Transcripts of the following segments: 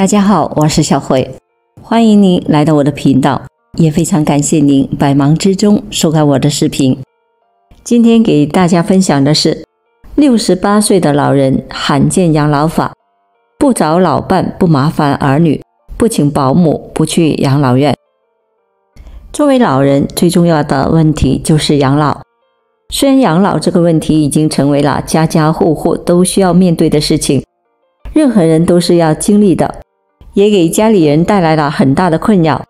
大家好，我是小慧，欢迎您来到我的频道，也非常感谢您百忙之中收看我的视频。今天给大家分享的是68岁的老人罕见养老法，不找老伴，不麻烦儿女，不请保姆，不去养老院。作为老人，最重要的问题就是养老。虽然养老这个问题已经成为了家家户户都需要面对的事情，任何人都是要经历的，也给家里人带来了很大的困扰。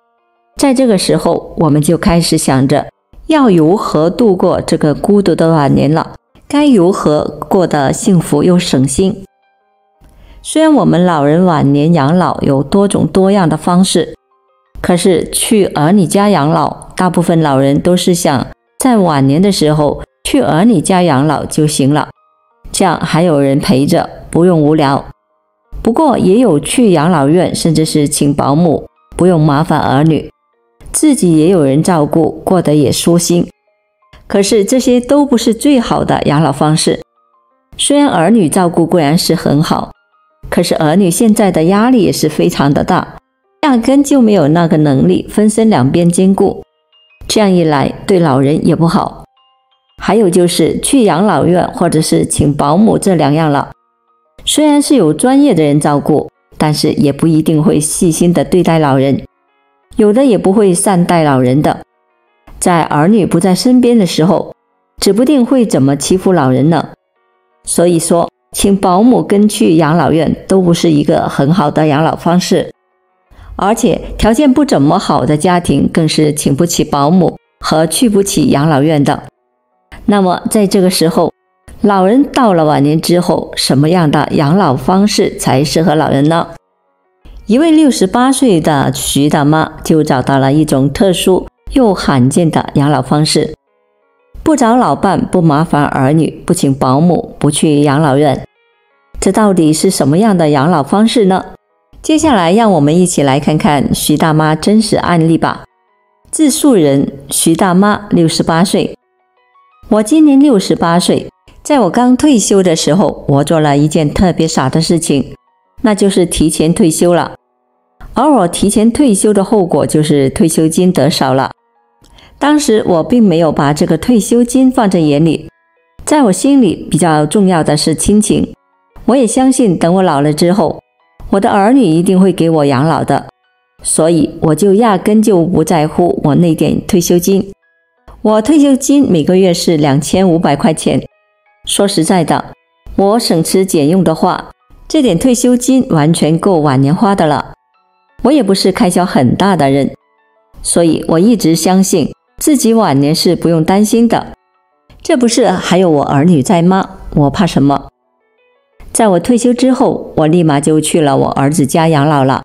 在这个时候，我们就开始想着要如何度过这个孤独的晚年了，该如何过得幸福又省心。虽然我们老人晚年养老有多种多样的方式，可是去儿女家养老，大部分老人都是想在晚年的时候去儿女家养老就行了，这样还有人陪着，不用无聊。不过也有去养老院，甚至是请保姆，不用麻烦儿女，自己也有人照顾，过得也舒心。可是这些都不是最好的养老方式。虽然儿女照顾固然是很好，可是儿女现在的压力也是非常的大，压根就没有那个能力分身两边兼顾，这样一来对老人也不好。还有就是去养老院或者是请保姆这两样了，虽然是有专业的人照顾，但是也不一定会细心的对待老人，有的也不会善待老人的，在儿女不在身边的时候，指不定会怎么欺负老人呢。所以说请保姆跟去养老院都不是一个很好的养老方式，而且条件不怎么好的家庭更是请不起保姆和去不起养老院的。那么在这个时候，老人到了晚年之后，什么样的养老方式才适合老人呢？一位68岁的徐大妈就找到了一种特殊又罕见的养老方式，不找老伴，不麻烦儿女，不请保姆，不去养老院。这到底是什么样的养老方式呢？接下来让我们一起来看看徐大妈真实案例吧。自述人徐大妈68岁。我今年68岁，在我刚退休的时候，我做了一件特别傻的事情，那就是提前退休了。而我提前退休的后果就是退休金得少了。当时我并没有把这个退休金放在眼里，在我心里比较重要的是亲情。我也相信等我老了之后，我的儿女一定会给我养老的，所以我就压根就不在乎我那点退休金。我退休金每个月是2500块钱，说实在的，我省吃俭用的话，这点退休金完全够晚年花的了。我也不是开销很大的人，所以我一直相信自己晚年是不用担心的。这不是还有我儿女在吗？我怕什么？在我退休之后，我立马就去了我儿子家养老了。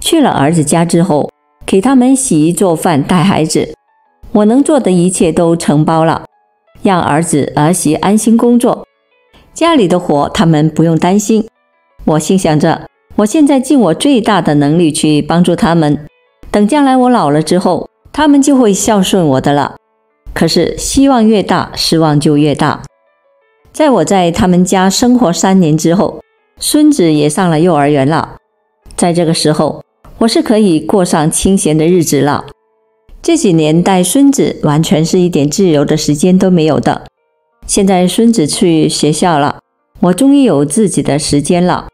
去了儿子家之后，给他们洗衣做饭带孩子，我能做的一切都承包了，让儿子儿媳安心工作，家里的活他们不用担心。我心想着，我现在尽我最大的能力去帮助他们，等将来我老了之后，他们就会孝顺我的了。可是希望越大，失望就越大。在我在他们家生活3年之后，孙子也上了幼儿园了。在这个时候，我是可以过上清闲的日子了。这几年带孙子完全是一点自由的时间都没有的。现在孙子去学校了，我终于有自己的时间了，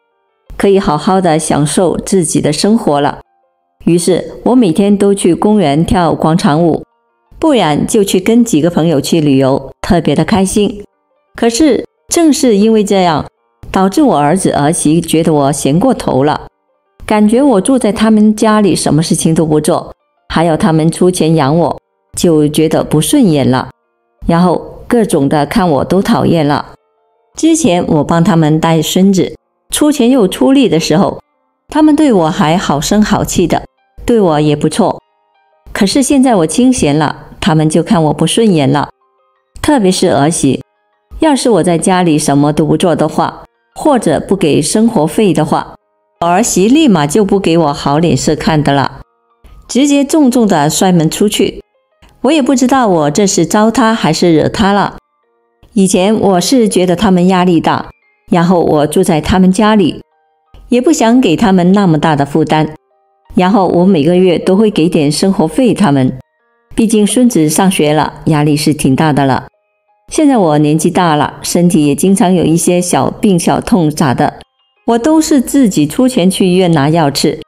可以好好的享受自己的生活了。于是我每天都去公园跳广场舞，不然就去跟几个朋友去旅游，特别的开心。可是正是因为这样，导致我儿子儿媳觉得我闲过头了，感觉我住在他们家里什么事情都不做，还要他们出钱养我，就觉得不顺眼了，然后各种的看我都讨厌了。之前我帮他们带孙子，出钱又出力的时候，他们对我还好声好气的，对我也不错。可是现在我清闲了，他们就看我不顺眼了。特别是儿媳，要是我在家里什么都不做的话，或者不给生活费的话，儿媳立马就不给我好脸色看的了，直接重重的摔门出去。我也不知道我这是招他还是惹他了。以前我是觉得他们压力大，然后我住在他们家里，也不想给他们那么大的负担。然后我每个月都会给点生活费他们，毕竟孙子上学了，压力是挺大的了。现在我年纪大了，身体也经常有一些小病小痛啥的，我都是自己出钱去医院拿药吃，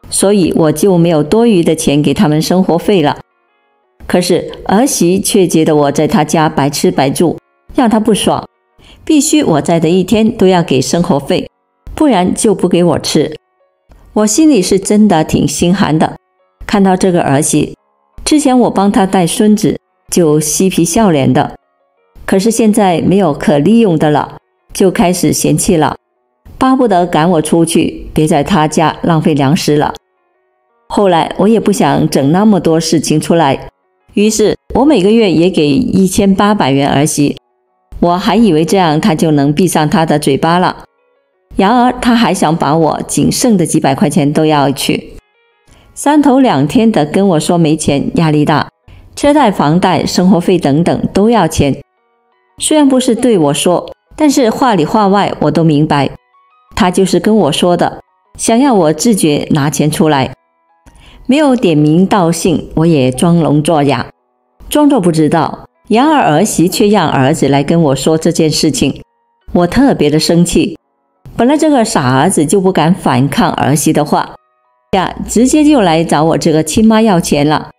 所以我就没有多余的钱给他们生活费了。可是儿媳却觉得我在她家白吃白住，让她不爽，必须我在的一天都要给生活费，不然就不给我吃。我心里是真的挺心寒的。看到这个儿媳，之前我帮她带孙子就嬉皮笑脸的，可是现在没有可利用的了，就开始嫌弃了，巴不得赶我出去，别在她家浪费粮食了。后来我也不想整那么多事情出来，于是我每个月也给1800元儿媳，我还以为这样她就能闭上她的嘴巴了。然而她还想把我仅剩的几百块钱都要去，三头两天的跟我说没钱，压力大，车贷、房贷、生活费等等都要钱。虽然不是对我说，但是话里话外我都明白，她就是跟我说的，想要我自觉拿钱出来。没有点名道姓，我也装聋作哑，装作不知道。然而儿媳却让儿子来跟我说这件事情，我特别的生气。本来这个傻儿子就不敢反抗儿媳的话，直接就来找我这个亲妈要钱了。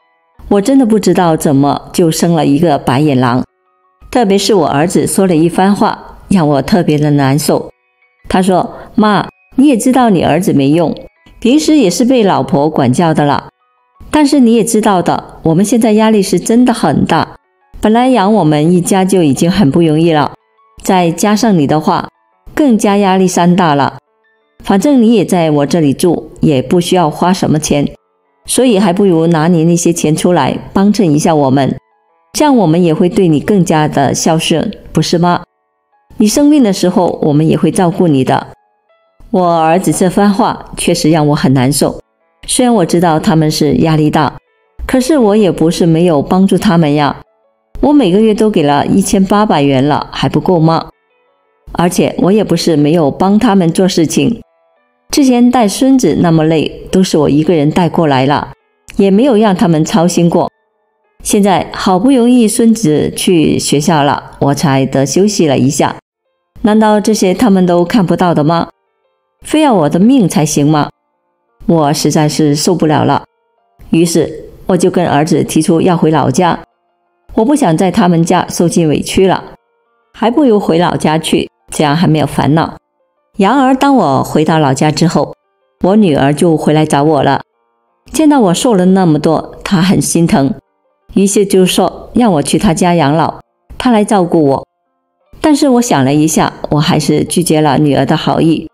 我真的不知道怎么就生了一个白眼狼。特别是我儿子说了一番话，让我特别的难受。他说：妈，你也知道你儿子没用，平时也是被老婆管教的了，但是你也知道的，我们现在压力是真的很大，本来养我们一家就已经很不容易了，再加上你的话，更加压力山大了。反正你也在我这里住，也不需要花什么钱，所以还不如拿你那些钱出来帮衬一下我们，这样我们也会对你更加的孝顺，不是吗？你生病的时候，我们也会照顾你的。我儿子这番话确实让我很难受，虽然我知道他们是压力大，可是我也不是没有帮助他们呀。我每个月都给了1800元了，还不够吗？而且我也不是没有帮他们做事情，之前带孙子那么累，都是我一个人带过来了，也没有让他们操心过。现在好不容易孙子去学校了，我才得休息了一下，难道这些他们都看不到的吗？非要我的命才行吗？我实在是受不了了。于是我就跟儿子提出要回老家，我不想在他们家受尽委屈了，还不如回老家去，这样还没有烦恼。然而当我回到老家之后，我女儿就回来找我了，见到我瘦了那么多，她很心疼，于是就说让我去她家养老，她来照顾我。但是我想了一下，我还是拒绝了女儿的好意。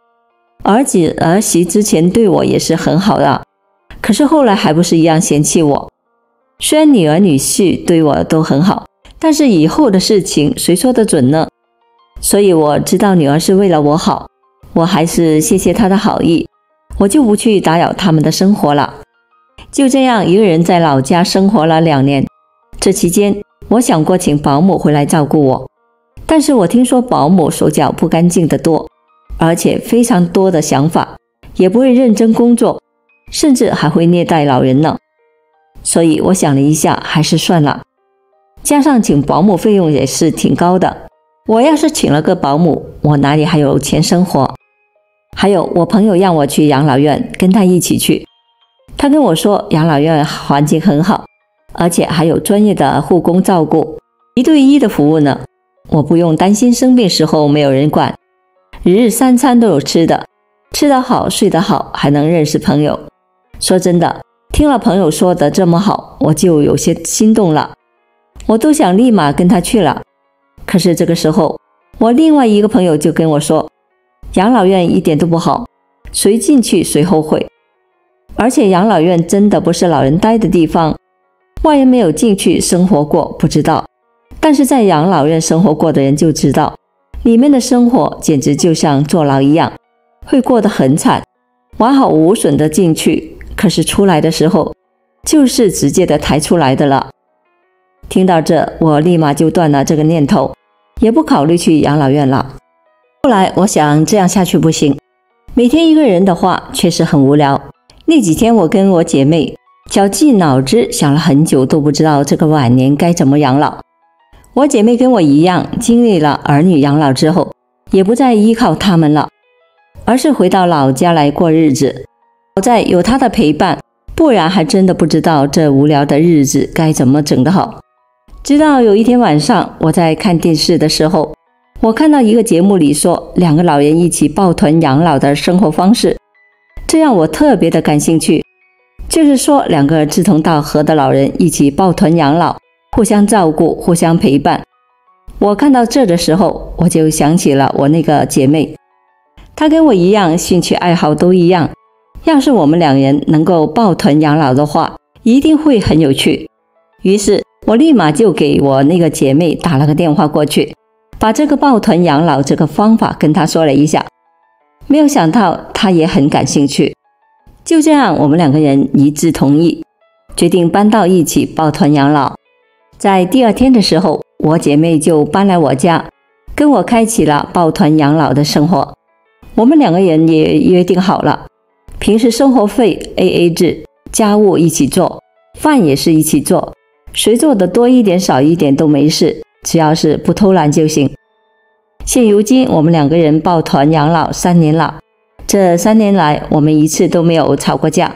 儿子儿媳之前对我也是很好的，可是后来还不是一样嫌弃我。虽然女儿女婿对我都很好，但是以后的事情谁说得准呢？所以我知道女儿是为了我好，我还是谢谢她的好意，我就不去打扰他们的生活了。就这样一个人在老家生活了2年，这期间我想过请保姆回来照顾我，但是我听说保姆手脚不干净的多，而且非常多的想法，也不会认真工作，甚至还会虐待老人呢。所以我想了一下，还是算了。加上请保姆费用也是挺高的，我要是请了个保姆，我哪里还有钱生活？还有我朋友让我去养老院跟他一起去，他跟我说养老院环境很好，而且还有专业的护工照顾，1对1的服务呢，我不用担心生病时候没有人管，日日3餐都有吃的，吃得好睡得好，还能认识朋友。说真的，听了朋友说的这么好，我就有些心动了，我都想立马跟他去了。可是这个时候，我另外一个朋友就跟我说，养老院一点都不好，谁进去谁后悔。而且养老院真的不是老人待的地方，外人没有进去生活过不知道，但是在养老院生活过的人就知道，里面的生活简直就像坐牢一样，会过得很惨，完好无损的进去，可是出来的时候就是直接的抬出来的了。听到这，我立马就断了这个念头，也不考虑去养老院了。后来我想这样下去不行，每天一个人的话确实很无聊。那几天我跟我姐妹绞尽脑汁想了很久，都不知道这个晚年该怎么养老。我姐妹跟我一样，经历了儿女养老之后，也不再依靠他们了，而是回到老家来过日子。好在有她的陪伴，不然还真的不知道这无聊的日子该怎么整得好。直到有一天晚上，我在看电视的时候，我看到一个节目里说2个老人一起抱团养老的生活方式，这让我特别的感兴趣。就是说2个志同道合的老人一起抱团养老，互相照顾，互相陪伴。我看到这的时候，我就想起了我那个姐妹，她跟我一样，兴趣爱好都一样。要是我们2人能够抱团养老的话，一定会很有趣。于是我立马就给我那个姐妹打了个电话过去，把这个抱团养老这个方法跟她说了一下。没有想到她也很感兴趣。就这样，我们2个人一致同意，决定搬到一起抱团养老。在第2天的时候，我姐妹就搬来我家，跟我开启了抱团养老的生活。我们2个人也约定好了，平时生活费 AA 制，家务一起做，饭也是一起做，谁做的多一点少一点都没事，只要是不偷懒就行。现如今我们2个人抱团养老3年了，这3年来我们一次都没有吵过架，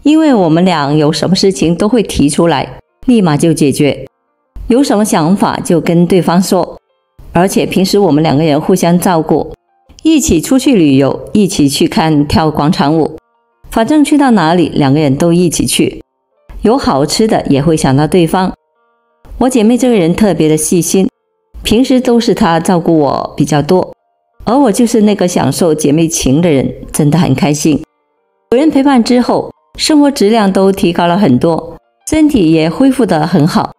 因为我们俩有什么事情都会提出来，立马就解决，有什么想法就跟对方说。而且平时我们2个人互相照顾，一起出去旅游，一起去看跳广场舞，反正去到哪里2个人都一起去，有好吃的也会想到对方。我姐妹这个人特别的细心，平时都是她照顾我比较多，而我就是那个享受姐妹情的人，真的很开心。有人陪伴之后，生活质量都提高了很多，身体也恢复得很好。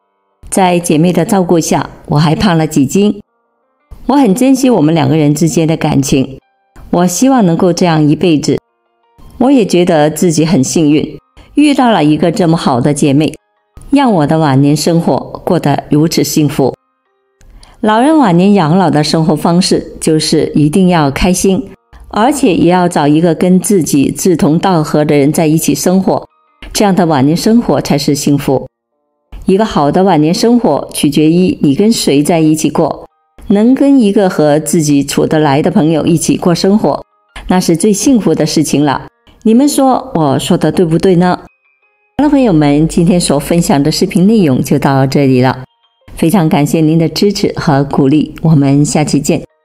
在姐妹的照顾下，我还胖了几斤。我很珍惜我们2个人之间的感情，我希望能够这样一辈子。我也觉得自己很幸运，遇到了一个这么好的姐妹，让我的晚年生活过得如此幸福。老人晚年养老的生活方式就是一定要开心，而且也要找一个跟自己志同道合的人在一起生活，这样的晚年生活才是幸福。一个好的晚年生活取决于你跟谁在一起过，能跟一个和自己处得来的朋友一起过生活，那是最幸福的事情了。你们说我说的对不对呢？好了，朋友们，今天所分享的视频内容就到这里了，非常感谢您的支持和鼓励，我们下期见。